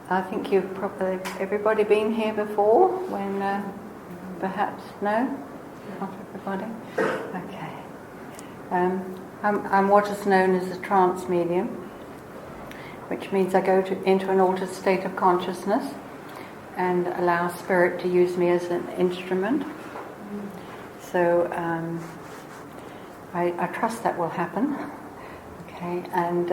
I think you've probably, everybody been here before when perhaps, no? Not everybody? Okay. I'm what is known as a trance medium, which means I go into an altered state of consciousness and allow spirit to use me as an instrument. So I trust that will happen. Okay, and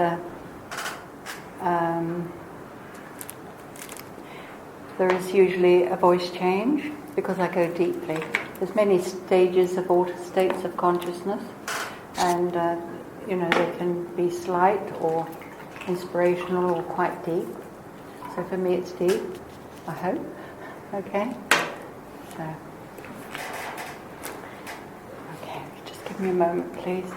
there is usually a voice change because I go deeply. There's many stages of altered states of consciousness, and they can be slight or inspirational or quite deep. So for me it's deep, I hope. Okay? So, okay, just give me a moment, please.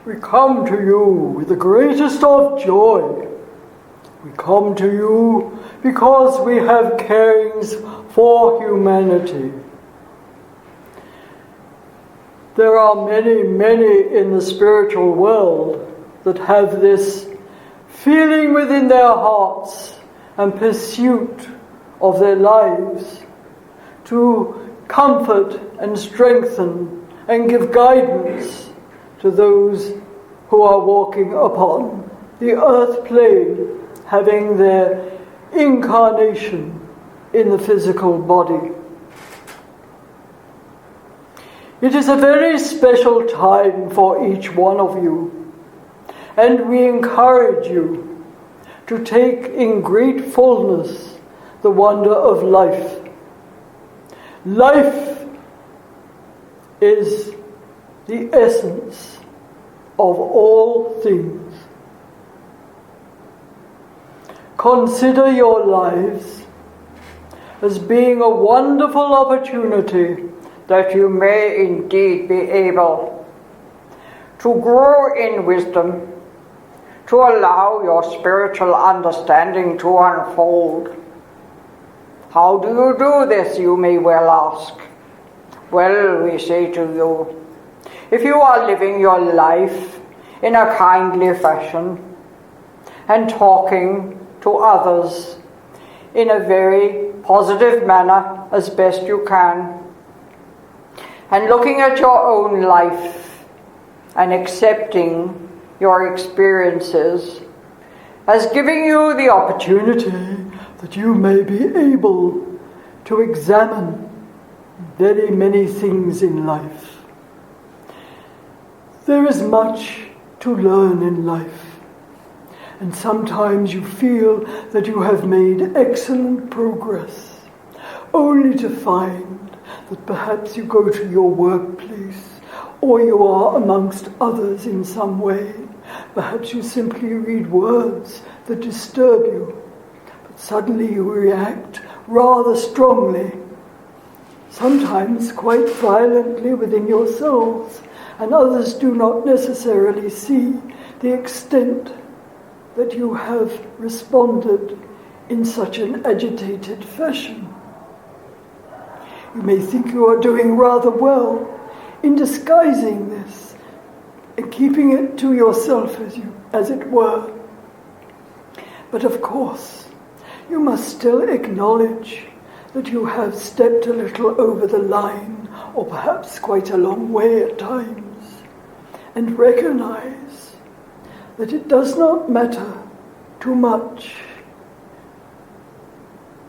We come to you with the greatest of joy. We come to you because we have carings for humanity. There are many, many in the spiritual world that have this feeling within their hearts and pursuit of their lives to comfort and strengthen and give guidance to those who are walking upon the earth plane, having their incarnation in the physical body. It is a very special time for each one of you, and we encourage you to take in great fullness the wonder of life. Life is the essence of all things. Consider your lives as being a wonderful opportunity that you may indeed be able to grow in wisdom, to allow your spiritual understanding to unfold. How do you do this, you may well ask? Well, we say to you, if you are living your life in a kindly fashion and talking to others in a very positive manner as best you can, and looking at your own life and accepting your experiences as giving you the opportunity that you may be able to examine very many things in life. There is much to learn in life, and sometimes you feel that you have made excellent progress, only to find that perhaps you go to your workplace or you are amongst others in some way. Perhaps you simply read words that disturb you, but suddenly you react rather strongly, sometimes quite violently within yourselves, and others do not necessarily see the extent that you have responded in such an agitated fashion. You may think you are doing rather well in disguising this and keeping it to yourself as it were. But of course, you must still acknowledge that you have stepped a little over the line, or perhaps quite a long way at times, and recognize that it does not matter too much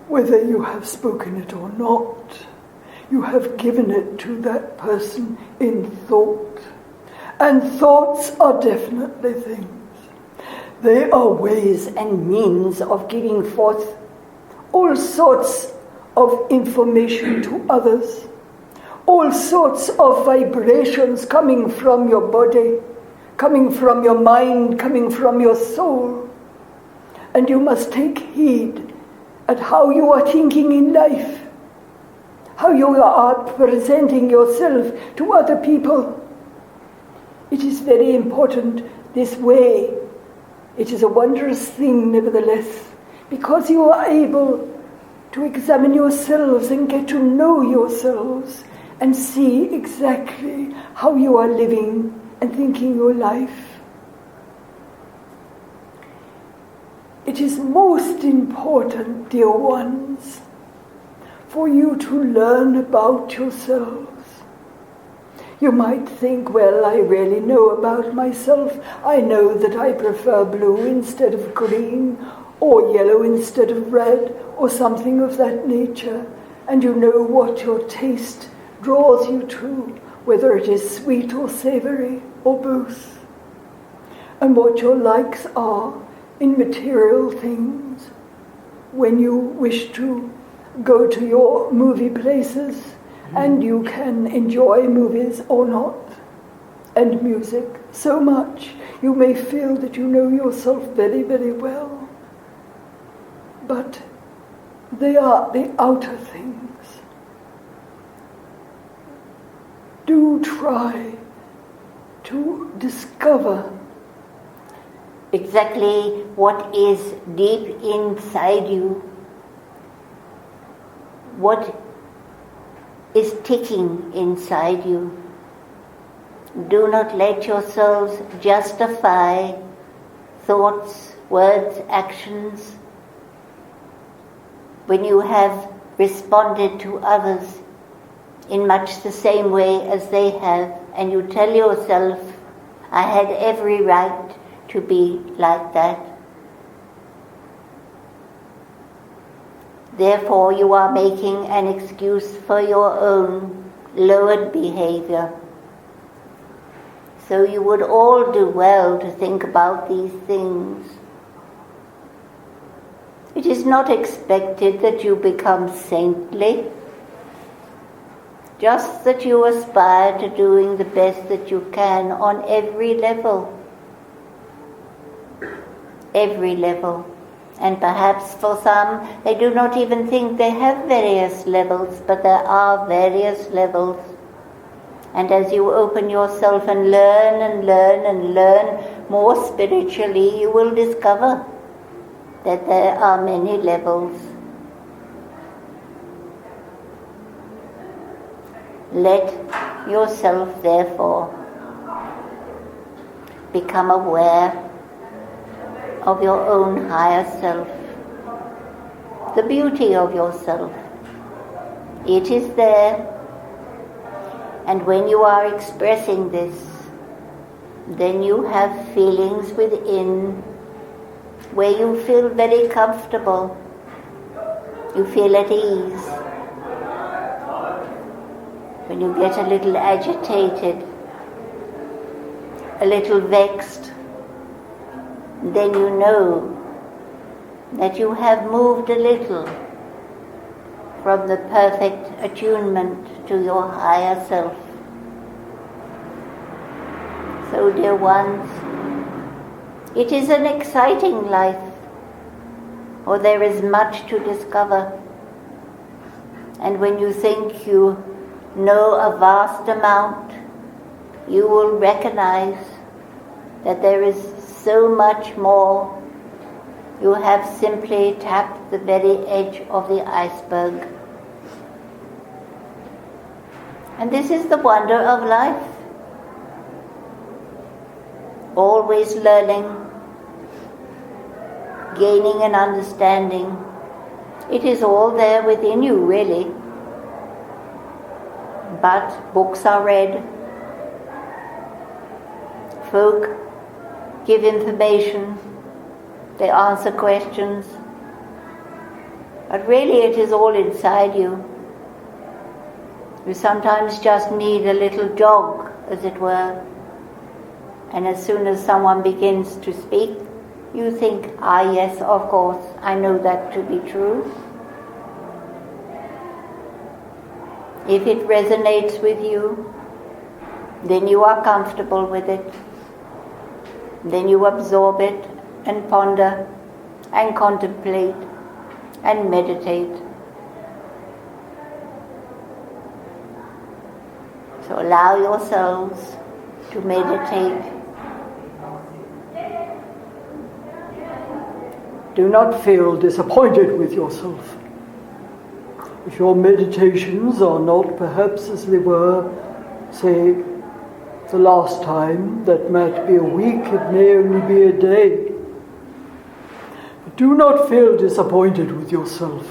whether you have spoken it or not. You have given it to that person in thought. And thoughts are definitely things. They are ways and means of giving forth all sorts of information to others, all sorts of vibrations coming from your body, coming from your mind, coming from your soul. And you must take heed at how you are thinking in life, how you are presenting yourself to other people. It is very important this way. It is a wondrous thing, nevertheless, because you are able to examine yourselves and get to know yourselves and see exactly how you are living and thinking your life. It is most important, dear ones, for you to learn about yourselves. You might think, well, I really know about myself. I know that I prefer blue instead of green, or yellow instead of red, or something of that nature. And you know what your taste draws you to, whether it is sweet or savory, or both. And what your likes are in material things. When you wish to go to your movie places, and you can enjoy movies or not, and music so much, you may feel that you know yourself very, very well. But they are the outer things. Do try to discover exactly what is deep inside you, what is ticking inside you. Do not let yourselves justify thoughts, words, actions when you have responded to others in much the same way as they have, and you tell yourself, I had every right to be like that. Therefore, you are making an excuse for your own lowered behavior. So you would all do well to think about these things. It is not expected that you become saintly, just that you aspire to doing the best that you can on every level. Every level. And perhaps for some, they do not even think they have various levels, but there are various levels. And as you open yourself and learn and learn and learn more spiritually, you will discover that there are many levels. Let yourself, therefore, become aware of your own higher self, the beauty of yourself. It is there, and when you are expressing this, then you have feelings within where you feel very comfortable, you feel at ease. When you get a little agitated, a little vexed, then you know that you have moved a little from the perfect attunement to your higher self. So, dear ones, it is an exciting life, for there is much to discover. And when you think you know a vast amount, you will recognize that there is so much more. You have simply tapped the very edge of the iceberg. And this is the wonder of life. Always learning, gaining an understanding. It is all there within you, really. But books are read. Folk give information, they answer questions, but really it is all inside you. You sometimes just need a little jog, as it were, and as soon as someone begins to speak, you think, yes, of course, I know that to be true. If it resonates with you, then you are comfortable with it. Then you absorb it and ponder and contemplate and meditate. So allow yourselves to meditate. Do not feel disappointed with yourself. If your meditations are not perhaps as they were, say, the last time, that might be a week, it may only be a day. But do not feel disappointed with yourself.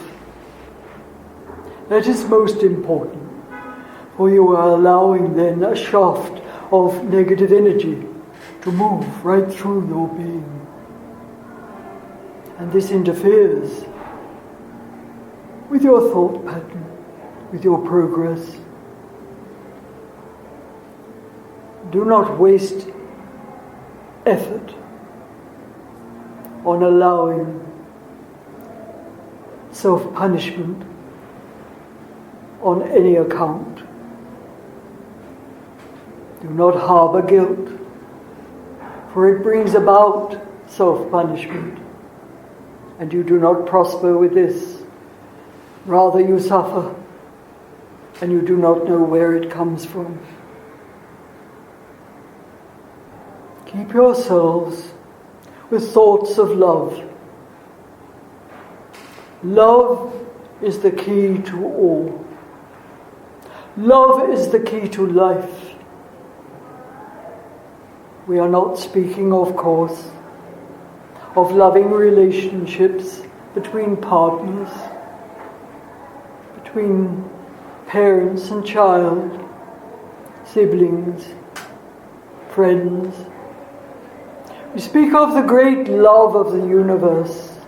That is most important, for you are allowing then a shaft of negative energy to move right through your being. And this interferes with your thought pattern, with your progress. Do not waste effort on allowing self-punishment on any account. Do not harbor guilt, for it brings about self-punishment, and you do not prosper with this. Rather, you suffer, and you do not know where it comes from. Keep yourselves with thoughts of love. Love is the key to all. Love is the key to life. We are not speaking, of course, of loving relationships between partners, between parents and child, siblings, friends. We speak of the great love of the universe,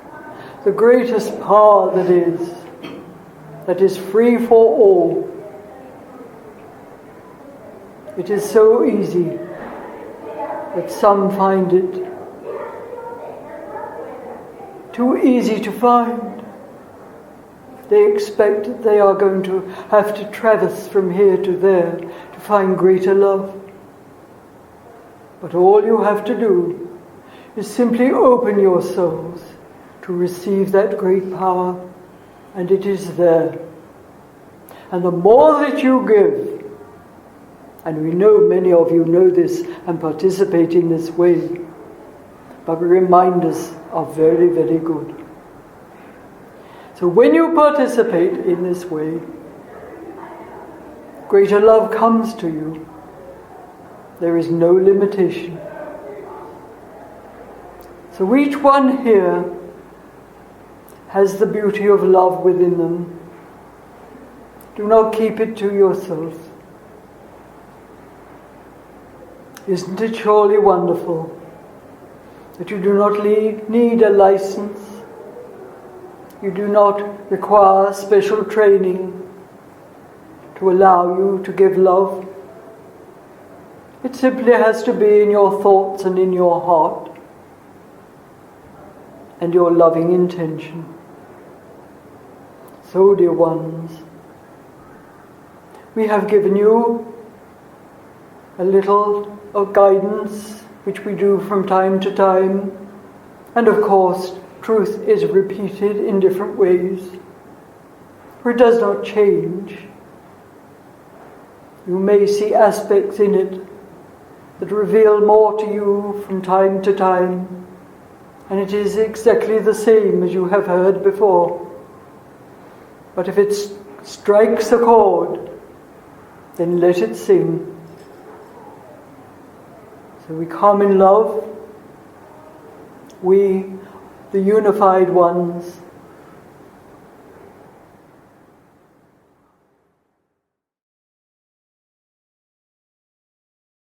the greatest power that is free for all. It is so easy that some find it too easy to find. They expect that they are going to have to traverse from here to there to find greater love. But all you have to do is simply open yourselves to receive that great power, and it is there. And the more that you give, and we know many of you know this and participate in this way, but reminders are very, very good. So when you participate in this way, greater love comes to you. There is no limitation. So each one here has the beauty of love within them. Do not keep it to yourself. Isn't it surely wonderful that you do not need a license? You do not require special training to allow you to give love. It simply has to be in your thoughts and in your heart and your loving intention. So, dear ones, we have given you a little of guidance, which we do from time to time, and of course truth is repeated in different ways, for it does not change. You may see aspects in it that reveal more to you from time to time, and it is exactly the same as you have heard before. But if it strikes a chord, then let it sing. So we come in love, we, the unified ones,